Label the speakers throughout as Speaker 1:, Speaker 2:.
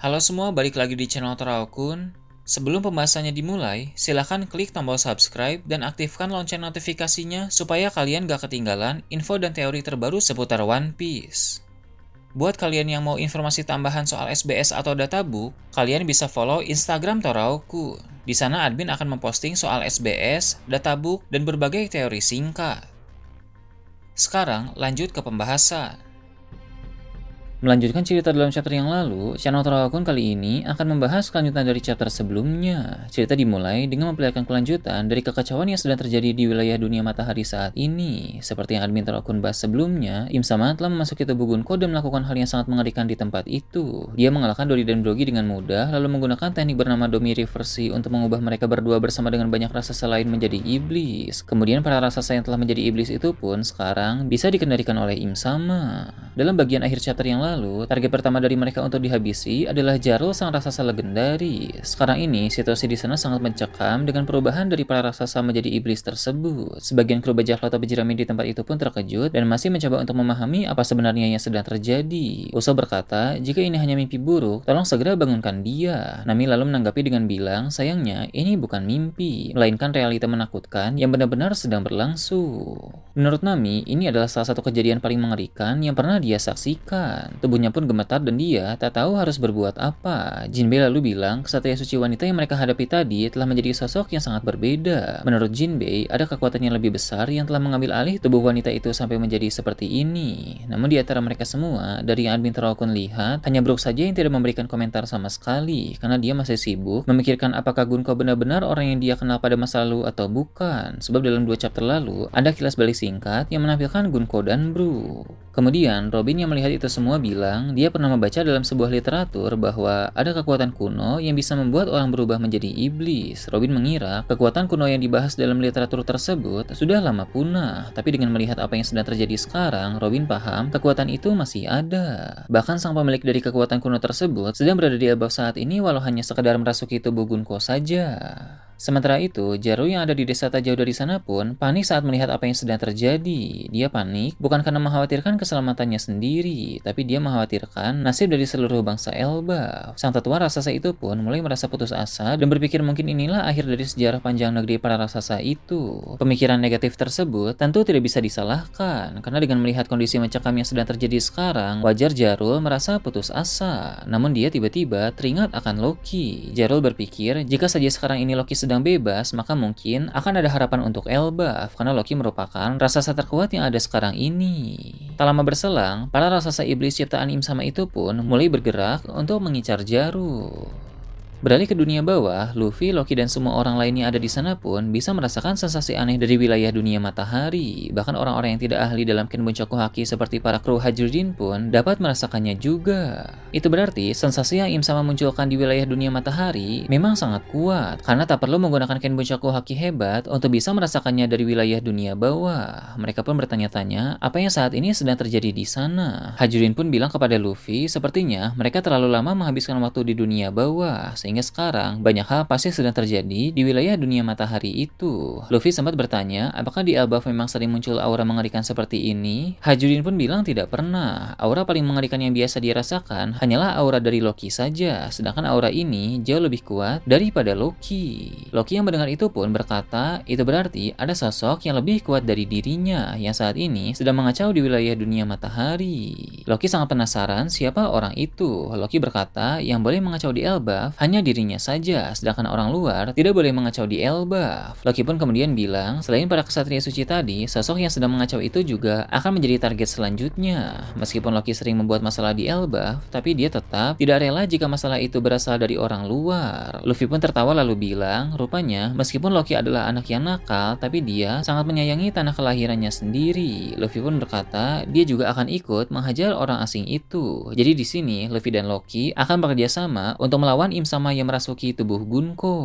Speaker 1: Halo semua, balik lagi di channel Toraokun. Sebelum pembahasannya dimulai, silahkan klik tombol subscribe dan aktifkan lonceng notifikasinya supaya kalian gak ketinggalan info dan teori terbaru seputar One Piece. Buat kalian yang mau informasi tambahan soal SBS atau databook, kalian bisa follow Instagram Toraokun. Di sana admin akan memposting soal SBS, databook, dan berbagai teori singkat. Sekarang lanjut ke pembahasan. Melanjutkan cerita dalam chapter yang lalu, channel Toraokun kali ini akan membahas kelanjutan dari chapter sebelumnya. Cerita dimulai dengan memperlihatkan kelanjutan dari kekacauan yang sedang terjadi di wilayah dunia matahari saat ini. Seperti yang admin Toraokun bahas sebelumnya, Im Sama telah memasuki tubuh Gunko dan melakukan hal yang sangat mengerikan di tempat itu. Dia mengalahkan Dori dan Brogy dengan mudah, lalu menggunakan teknik bernama Domi Reversi untuk mengubah mereka berdua bersama dengan banyak raksasa lain menjadi iblis. Kemudian para raksasa yang telah menjadi iblis itu pun sekarang bisa dikendalikan oleh Im Sama. Dalam bagian akhir chapter yang lalu, target pertama dari mereka untuk dihabisi adalah Jarl, sang raksasa legendaris. Sekarang ini, situasi di sana sangat mencekam dengan perubahan dari para raksasa menjadi iblis tersebut. Sebagian kru bajak laut atau jerami di tempat itu pun terkejut dan masih mencoba untuk memahami apa sebenarnya yang sedang terjadi. Uso berkata, jika ini hanya mimpi buruk, tolong segera bangunkan dia. Nami lalu menanggapi dengan bilang, sayangnya ini bukan mimpi, melainkan realita menakutkan yang benar-benar sedang berlangsung. Menurut Nami, ini adalah salah satu kejadian paling mengerikan yang pernah dia saksikan. Tubuhnya pun gemetar dan dia tak tahu harus berbuat apa. Jinbei lalu bilang, kesatria suci wanita yang mereka hadapi tadi telah menjadi sosok yang sangat berbeda. Menurut Jinbei, ada kekuatan yang lebih besar yang telah mengambil alih tubuh wanita itu sampai menjadi seperti ini. Namun di antara mereka semua, dari yang admin Toraokun lihat, hanya Brook saja yang tidak memberikan komentar sama sekali, karena dia masih sibuk memikirkan apakah Gunko benar-benar orang yang dia kenal pada masa lalu atau bukan. Sebab dalam 2 chapter lalu, ada kilas balik singkat yang menampilkan Gunko dan Brook. Kemudian, Robin yang melihat itu semua bilang dia pernah membaca dalam sebuah literatur bahwa ada kekuatan kuno yang bisa membuat orang berubah menjadi iblis. Robin mengira kekuatan kuno yang dibahas dalam literatur tersebut sudah lama punah, tapi dengan melihat apa yang sedang terjadi sekarang, Robin paham kekuatan itu masih ada. Bahkan sang pemilik dari kekuatan kuno tersebut sedang berada di Elbaf saat ini walau hanya sekedar merasuki tubuh Gunko saja. Sementara itu, Jaru yang ada di desa tak jauh dari sana pun panik saat melihat apa yang sedang terjadi. Dia panik bukan karena mengkhawatirkan keselamatannya sendiri, tapi dia mengkhawatirkan nasib dari seluruh bangsa Elbaf. Sang tetua raksasa itu pun mulai merasa putus asa dan berpikir mungkin inilah akhir dari sejarah panjang negeri para raksasa itu. Pemikiran negatif tersebut tentu tidak bisa disalahkan, karena dengan melihat kondisi mencekam yang sedang terjadi sekarang, wajar Jarul merasa putus asa. Namun dia tiba-tiba teringat akan Loki. Jarul berpikir, jika saja sekarang ini Loki sedang bebas, maka mungkin akan ada harapan untuk Elbaf, karena Loki merupakan raksasa terkuat yang ada sekarang ini. Tak lama berselang, para raksasa iblis ciptaan Im Sama itu pun mulai bergerak untuk mengincar Jarul. Beralih ke dunia bawah, Luffy, Loki, dan semua orang lain yang ada di sana pun bisa merasakan sensasi aneh dari wilayah dunia matahari. Bahkan orang-orang yang tidak ahli dalam Kenbunchaku Haki seperti para kru Hajujin pun dapat merasakannya juga. Itu berarti sensasi yang Im Sama munculkan di wilayah dunia matahari memang sangat kuat, karena tak perlu menggunakan Kenbunchaku Haki hebat untuk bisa merasakannya dari wilayah dunia bawah. Mereka pun bertanya-tanya apa yang saat ini sedang terjadi di sana. Hajujin pun bilang kepada Luffy, sepertinya mereka terlalu lama menghabiskan waktu di dunia bawah, sehingga sekarang banyak hal pasti sedang terjadi di wilayah dunia matahari itu. Luffy sempat bertanya, apakah di Elbaf memang sering muncul aura mengerikan seperti ini? Hajudin pun bilang tidak pernah. Aura paling mengerikan yang biasa dirasakan hanyalah aura dari Loki saja, sedangkan aura ini jauh lebih kuat daripada Loki. Loki yang mendengar itu pun berkata, itu berarti ada sosok yang lebih kuat dari dirinya yang saat ini sedang mengacau di wilayah dunia matahari. Loki sangat penasaran siapa orang itu. Loki berkata, yang boleh mengacau di Elbaf hanya dirinya saja, sedangkan orang luar tidak boleh mengacau di Elbaf. Loki pun kemudian bilang, selain para kesatria suci tadi, sosok yang sedang mengacau itu juga akan menjadi target selanjutnya. Meskipun Loki sering membuat masalah di Elbaf, tapi dia tetap tidak rela jika masalah itu berasal dari orang luar. Luffy pun tertawa lalu bilang, rupanya meskipun Loki adalah anak yang nakal, tapi dia sangat menyayangi tanah kelahirannya sendiri. Luffy pun berkata, dia juga akan ikut menghajar orang asing itu. Jadi di sini Luffy dan Loki akan bekerja sama untuk melawan Im Sama yang merasuki tubuh Gunko.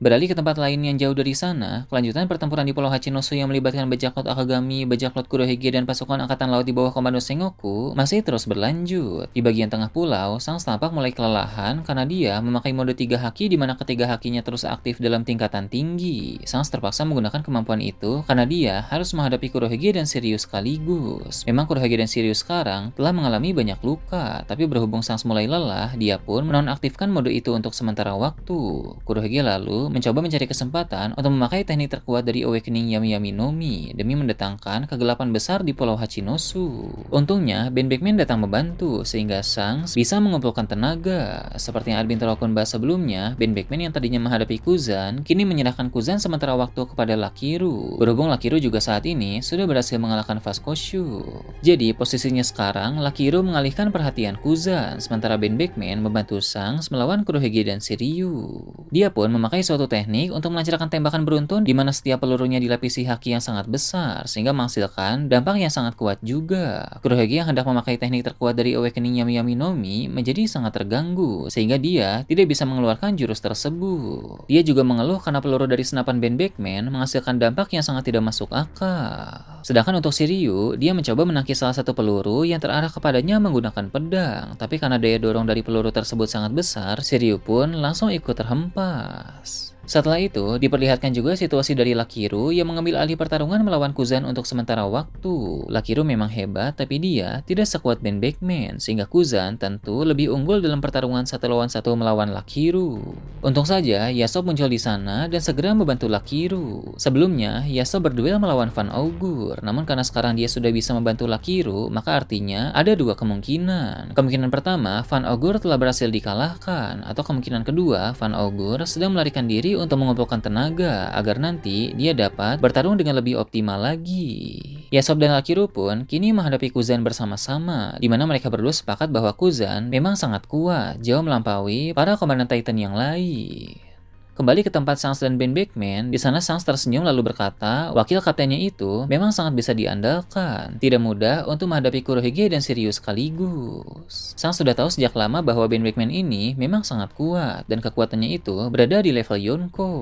Speaker 1: Beralih ke tempat lain yang jauh dari sana, kelanjutan pertempuran di Pulau Hachinosu yang melibatkan bajak laut Akagami, bajak laut Kurohige, dan pasukan angkatan laut di bawah komando Sengoku masih terus berlanjut. Di bagian tengah pulau, sang setapak mulai kelelahan karena dia memakai mode 3 haki di mana ketiga hakinya terus aktif dalam tingkatan tinggi. Sang terpaksa menggunakan kemampuan itu karena dia harus menghadapi Kurohige dan Shiryu sekaligus. Memang Kurohige dan Shiryu sekarang telah mengalami banyak luka, tapi berhubung sang mulai lelah, dia pun menonaktifkan mode itu untuk sementara waktu. Kurohige lalu mencoba mencari kesempatan untuk memakai teknik terkuat dari Awakening Yami Yami no Mi demi mendatangkan kegelapan besar di Pulau Hachinosu. Untungnya, Ben Beckman datang membantu sehingga Shanks bisa mengumpulkan tenaga. Seperti yang admin Terokun bahas sebelumnya, Ben Beckman yang tadinya menghadapi Kuzan kini menyerahkan Kuzan sementara waktu kepada Lakiru. Berhubung Lakiru juga saat ini sudah berhasil mengalahkan Vascoshu. Jadi posisinya sekarang Lakiru mengalihkan perhatian Kuzan, sementara Ben Beckman membantu Shanks melawan Kurohige dan Shiryu. Dia pun memakai suatu teknik untuk melancarkan tembakan beruntun di mana setiap pelurunya dilapisi haki yang sangat besar sehingga menghasilkan dampak yang sangat kuat juga. Kurohige yang hendak memakai teknik terkuat dari Awakening Yami Yami no Mi menjadi sangat terganggu sehingga dia tidak bisa mengeluarkan jurus tersebut. Dia juga mengeluh karena peluru dari senapan Ben Beckman menghasilkan dampak yang sangat tidak masuk akal. Sedangkan untuk Shiryu, dia mencoba menangkis salah satu peluru yang terarah kepadanya menggunakan pedang, tapi karena daya dorong dari peluru tersebut sangat besar, Shiryu pun langsung ikut terhempas. Setelah itu, diperlihatkan juga situasi dari Lakiru yang mengambil alih pertarungan melawan Kuzan untuk sementara waktu. Lakiru memang hebat, tapi dia tidak sekuat Ben Beckman, sehingga Kuzan tentu lebih unggul dalam pertarungan 1 lawan 1 melawan Lakiru. Untung saja, Yasop muncul di sana dan segera membantu Lakiru. Sebelumnya, Yasop berduel melawan Van Augur, namun karena sekarang dia sudah bisa membantu Lakiru, maka artinya ada dua kemungkinan. Kemungkinan pertama, Van Augur telah berhasil dikalahkan, atau kemungkinan kedua, Van Augur sedang melarikan diri untuk mengumpulkan tenaga agar nanti dia dapat bertarung dengan lebih optimal lagi. Yasop dan Lakiru pun kini menghadapi Kuzan bersama-sama, di mana mereka berdua sepakat bahwa Kuzan memang sangat kuat, jauh melampaui para komandan Titan yang lain. Kembali ke tempat Shanks dan Ben Beckman, di sana Shanks tersenyum lalu berkata, wakil kaptennya itu memang sangat bisa diandalkan. Tidak mudah untuk menghadapi Kurohige dan Shiryu sekaligus. Shanks sudah tahu sejak lama bahwa Ben Beckman ini memang sangat kuat, dan kekuatannya itu berada di level Yonko.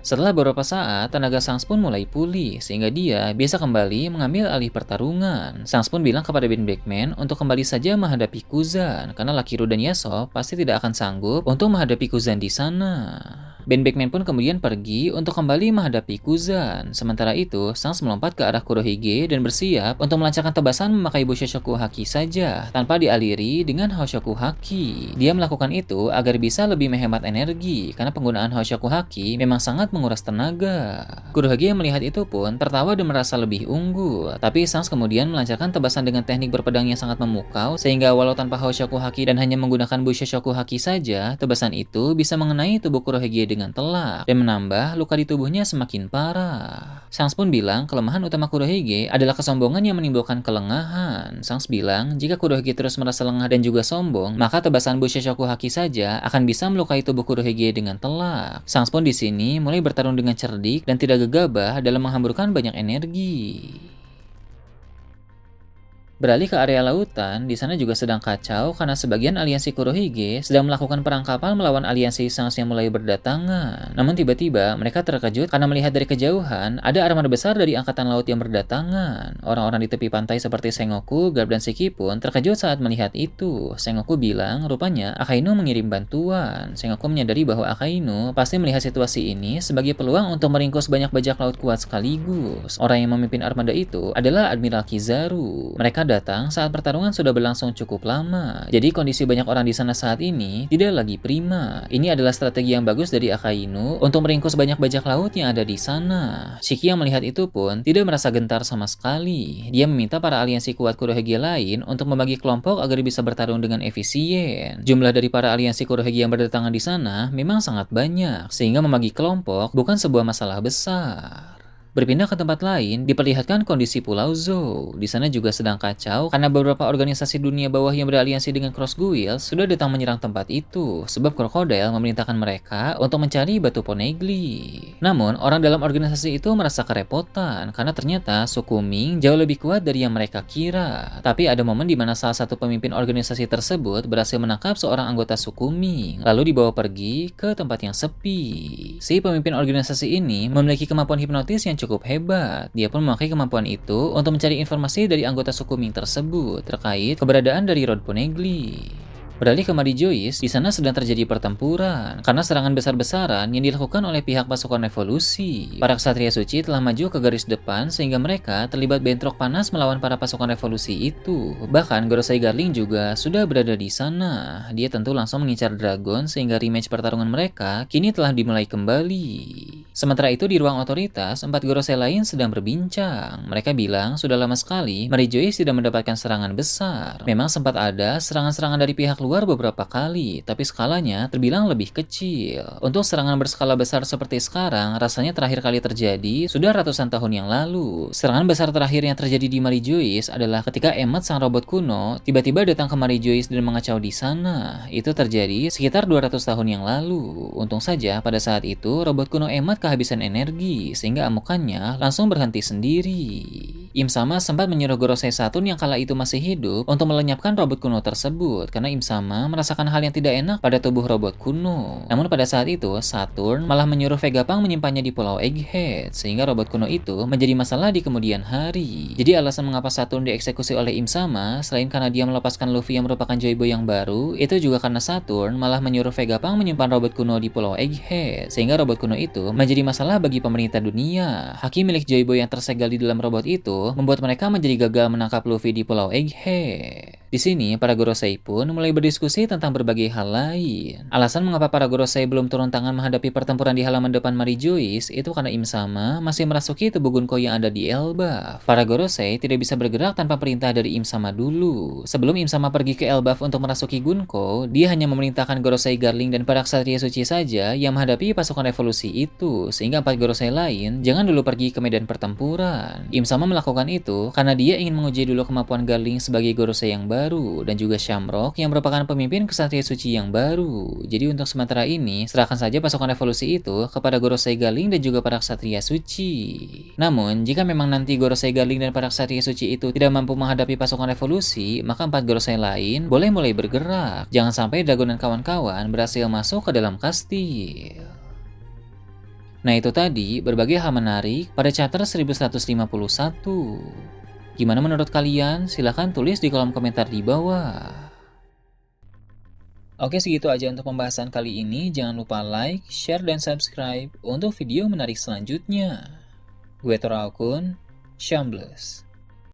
Speaker 1: Setelah beberapa saat, tenaga Shanks pun mulai pulih, sehingga dia bisa kembali mengambil alih pertarungan. Shanks pun bilang kepada Ben Beckman untuk kembali saja menghadapi Kuzan, karena Lakiru dan Yasop pasti tidak akan sanggup untuk menghadapi Kuzan di sana. Ben Beckman pun kemudian pergi untuk kembali menghadapi Kuzan. Sementara itu, Shanks melompat ke arah Kurohige dan bersiap untuk melancarkan tebasan memakai Bushoshoku Haki saja, tanpa dialiri dengan Hoshoku Haki. Dia melakukan itu agar bisa lebih menghemat energi, karena penggunaan Hoshoku Haki memang sangat menguras tenaga. Kurohige yang melihat itu pun tertawa dan merasa lebih unggul, tapi Shanks kemudian melancarkan tebasan dengan teknik berpedang yang sangat memukau, sehingga walau tanpa Hoshoku Haki dan hanya menggunakan Bushoshoku Haki saja, tebasan itu bisa mengenai tubuh Kurohige dengan telak dan menambah luka di tubuhnya semakin parah. Shanks pun bilang kelemahan utama Kurohige adalah kesombongan yang menimbulkan kelengahan. Shanks bilang jika Kurohige terus merasa lengah dan juga sombong, maka tebasan Bushoshoku Haki saja akan bisa melukai tubuh Kurohige dengan telak. Shanks pun di sini mulai bertarung dengan cerdik dan tidak gegabah dalam menghamburkan banyak energi. Beralih ke area lautan, di sana juga sedang kacau karena sebagian aliansi Kurohige sedang melakukan perang kapal melawan aliansi Shanks yang mulai berdatangan. Namun tiba-tiba mereka terkejut karena melihat dari kejauhan ada armada besar dari angkatan laut yang berdatangan. Orang-orang di tepi pantai seperti Sengoku, Garp dan Shiki pun terkejut saat melihat itu. Sengoku bilang rupanya Akainu mengirim bantuan. Sengoku menyadari bahwa Akainu pasti melihat situasi ini sebagai peluang untuk meringkus banyak bajak laut kuat sekaligus. Orang yang memimpin armada itu adalah Admiral Kizaru. Mereka datang saat pertarungan sudah berlangsung cukup lama. Jadi kondisi banyak orang di sana saat ini tidak lagi prima. Ini adalah strategi yang bagus dari Akainu untuk meringkus banyak bajak laut yang ada di sana. Shiki yang melihat itu pun tidak merasa gentar sama sekali. Dia meminta para aliansi kuat Kurohige lain untuk membagi kelompok agar bisa bertarung dengan efisien. Jumlah dari para aliansi Kurohige yang berdatangan di sana memang sangat banyak, sehingga membagi kelompok bukan sebuah masalah besar. Berpindah ke tempat lain, diperlihatkan kondisi Pulau Zou. Di sana juga sedang kacau karena beberapa organisasi dunia bawah yang beraliansi dengan Crossguild sudah datang menyerang tempat itu, sebab Crocodile memerintahkan mereka untuk mencari batu Poneglyph. Namun, orang dalam organisasi itu merasa kerepotan karena ternyata suku Ming jauh lebih kuat dari yang mereka kira. Tapi ada momen di mana salah satu pemimpin organisasi tersebut berhasil menangkap seorang anggota suku Ming, lalu dibawa pergi ke tempat yang sepi. Si pemimpin organisasi ini memiliki kemampuan hipnotis yang cukup hebat. Dia pun memakai kemampuan itu untuk mencari informasi dari anggota suku Ming tersebut terkait keberadaan dari Rod Poneglyph. Beralih ke Marijois, di sana sedang terjadi pertempuran karena serangan besar-besaran yang dilakukan oleh pihak pasukan revolusi. Para ksatria suci telah maju ke garis depan sehingga mereka terlibat bentrok panas melawan para pasukan revolusi itu. Bahkan Gorosei Garling juga sudah berada di sana. Dia tentu langsung mengincar Dragon sehingga rematch pertarungan mereka kini telah dimulai kembali. Sementara itu di ruang otoritas, 4 Gorosei lain sedang berbincang. Mereka bilang sudah lama sekali Marijois tidak mendapatkan serangan besar. Memang sempat ada serangan-serangan dari pihak luar beberapa kali, tapi skalanya terbilang lebih kecil. Untuk serangan berskala besar seperti sekarang, rasanya terakhir kali terjadi sudah ratusan tahun yang lalu. Serangan besar terakhir yang terjadi di Marijois adalah ketika Emmet sang robot kuno tiba-tiba datang ke Marijois dan mengacau di sana. Itu terjadi sekitar 200 tahun yang lalu. Untung saja pada saat itu robot kuno Emmet kehabisan energi sehingga amukannya langsung berhenti sendiri. Im Sama sempat menyuruh Gorosei Saturn yang kala itu masih hidup untuk melenyapkan robot kuno tersebut karena Im Sama merasakan hal yang tidak enak pada tubuh robot kuno. Namun pada saat itu, Saturn malah menyuruh Vegapunk menyimpannya di Pulau Egghead sehingga robot kuno itu menjadi masalah di kemudian hari. Jadi alasan mengapa Saturn dieksekusi oleh Im Sama selain karena dia melepaskan Luffy yang merupakan Joyboy yang baru, itu juga karena Saturn malah menyuruh Vegapunk menyimpan robot kuno di Pulau Egghead sehingga robot kuno itu menjadi masalah bagi pemerintah dunia. Haki milik Joyboy yang tersegel di dalam robot itu membuat mereka menjadi gagal menangkap Luffy di Pulau Egghead. Di sini, para Gorosei pun mulai berdiskusi tentang berbagai hal lain. Alasan mengapa para Gorosei belum turun tangan menghadapi pertempuran di halaman depan Marijois itu karena Im Sama masih merasuki tubuh Gunko yang ada di Elbaf. Para Gorosei tidak bisa bergerak tanpa perintah dari Im Sama dulu. Sebelum Im Sama pergi ke Elbaf untuk merasuki Gunko, dia hanya memerintahkan Gorosei Garling dan para ksatria suci saja yang menghadapi pasukan revolusi itu, sehingga 4 Gorosei lain jangan dulu pergi ke medan pertempuran. Im Sama melakukan itu karena dia ingin menguji dulu kemampuan Garling sebagai Gorosei yang baru dan juga Shamrock yang merupakan pemimpin ksatria suci yang baru. Jadi untuk sementara ini, serahkan saja pasukan revolusi itu kepada Gorosei Garling dan juga para ksatria suci. Namun, jika memang nanti Gorosei Garling dan para ksatria suci itu tidak mampu menghadapi pasukan revolusi, maka 4 Gorosei lain boleh mulai bergerak. Jangan sampai Dragon dan kawan-kawan berhasil masuk ke dalam kastil. Nah itu tadi berbagai hal menarik pada chapter 1151. Gimana menurut kalian? Silahkan tulis di kolom komentar di bawah. Oke, segitu aja untuk pembahasan kali ini. Jangan lupa like, share, dan subscribe untuk video menarik selanjutnya. Gue Tora Akun, Shambles.